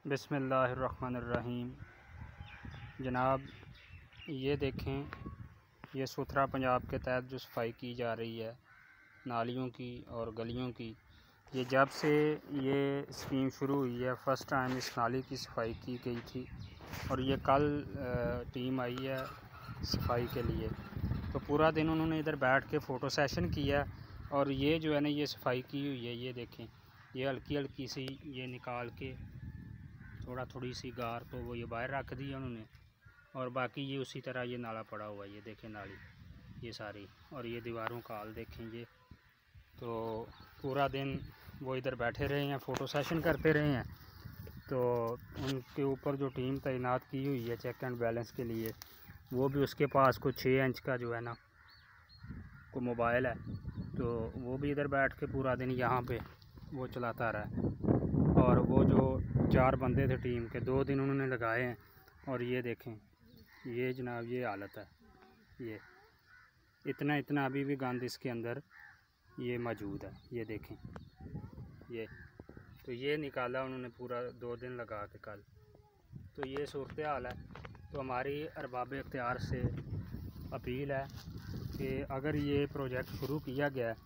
बिस्मिल्लाहिर्रहमानिर्रहीम। जनाब, ये देखें, ये सुथरा पंजाब के तहत जो सफाई की जा रही है नालियों की और गलियों की, ये जब से ये स्कीम शुरू हुई है फ़र्स्ट टाइम इस नाली की सफाई की गई थी और ये कल टीम आई है सफाई के लिए। तो पूरा दिन उन्होंने इधर बैठ के फ़ोटो सेशन किया और ये जो है ना ये सफाई की हुई है। ये देखें, ये हल्की हल्की सी ये निकाल के थोड़ी सी गार तो वो ये बाहर रख दी है उन्होंने, और बाकी ये उसी तरह ये नाला पड़ा हुआ है। ये देखें नाली ये सारी, और ये दीवारों का हाल देखें। ये तो पूरा दिन वो इधर बैठे रहे हैं, फ़ोटो सेशन करते रहे हैं। तो उनके ऊपर जो टीम तैनात की हुई है चेक एंड बैलेंस के लिए, वो भी उसके पास कुछ 6 इंच का जो है ना को मोबाइल है, तो वो भी इधर बैठ के पूरा दिन यहाँ पे वो चलाता रहा। और वो जो 4 बंदे थे टीम के, 2 दिन उन्होंने लगाए हैं। और ये देखें, ये जनाब ये हालत है। ये इतना अभी भी गंद इसके अंदर ये मौजूद है। ये देखें, ये तो ये निकाला उन्होंने पूरा 2 दिन लगा के कल। तो ये सूरत हाल है। तो हमारी अरबाब इख्तियार से अपील है कि अगर ये प्रोजेक्ट शुरू किया गया है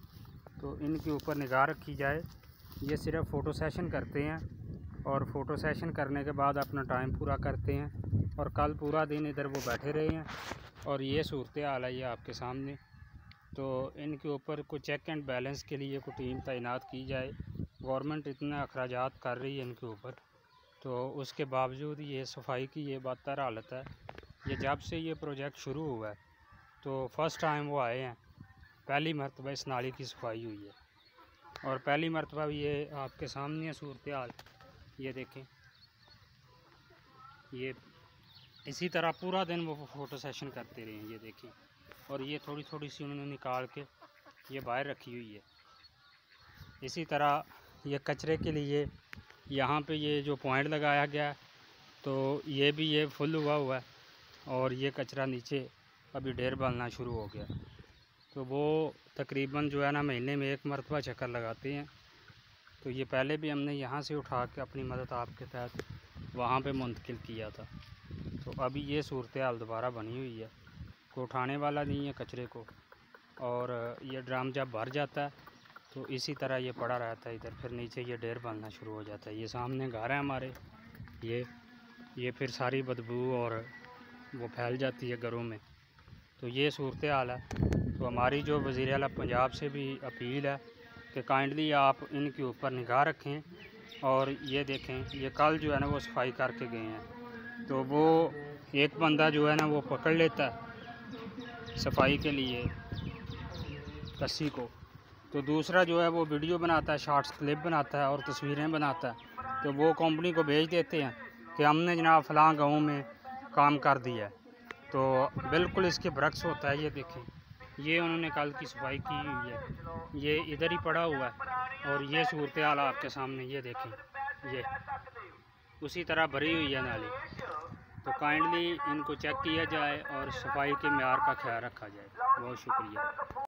तो इनके ऊपर निगाह रखी जाए। ये सिर्फ फ़ोटो सेशन करते हैं और फ़ोटो सेशन करने के बाद अपना टाइम पूरा करते हैं, और कल पूरा दिन इधर वो बैठे रहे हैं और ये सूरत हाल है ये आपके सामने। तो इनके ऊपर कोई चेक एंड बैलेंस के लिए कोई टीम तैनात की जाए। गवर्नमेंट इतना अखराजात कर रही है इनके ऊपर, तो उसके बावजूद ये सफाई की ये बदतर हालत है। ये जब से ये प्रोजेक्ट शुरू हुआ है तो फ़र्स्ट टाइम वो आए हैं, पहली मरतबा इस नाली की सफाई हुई है और पहली मरतबा ये आपके सामने है सूरत हाल। ये देखें, ये इसी तरह पूरा दिन वो फ़ोटो सेशन करते रहे हैं। ये देखें, और ये थोड़ी सी उन्होंने निकाल के ये बाहर रखी हुई है। इसी तरह ये कचरे के लिए यहाँ पे ये जो पॉइंट लगाया गया है, तो ये भी ये फुल हुआ है और ये कचरा नीचे अभी ढेर बनना शुरू हो गया। तो वो तकरीबन जो है ना महीने में 1 मरतबा चक्कर लगाते हैं। तो ये पहले भी हमने यहाँ से उठा के अपनी मदद आपके तहत वहाँ पे मुंतकिल किया था। तो अभी ये सूरत हाल दोबारा बनी हुई है, कोई उठाने वाला नहीं है कचरे को, और ये ड्रम जब भर जाता है तो इसी तरह ये पड़ा रहता है इधर, फिर नीचे ये ढेर बनना शुरू हो जाता है। ये सामने घर है हमारे, ये फिर सारी बदबू और वो फैल जाती है घरों में। तो ये सूरत हाल है। तो हमारी जो वज़ीर आला पंजाब से भी अपील है कि काइंडली आप इनके ऊपर निगाह रखें। और ये देखें, ये कल जो है ना वो सफाई करके गए हैं, तो वो एक बंदा जो है ना वो पकड़ लेता है सफाई के लिए रस्सी को, तो दूसरा जो है वो वीडियो बनाता है, शॉर्ट्स क्लिप बनाता है और तस्वीरें बनाता है। तो वो कंपनी को भेज देते हैं कि हमने जनाब फ़लाँ गाँव में काम कर दिया है। तो बिल्कुल इसके बरक्स होता है। ये देखें, ये उन्होंने कल की सफाई की हुई है, ये इधर ही पड़ा हुआ है और ये सूरत हाल आपके सामने। ये देखें, ये उसी तरह भरी हुई है नाली। तो काइंडली इनको चेक किया जाए और सफाई के मेयार का ख्याल रखा जाए। बहुत शुक्रिया।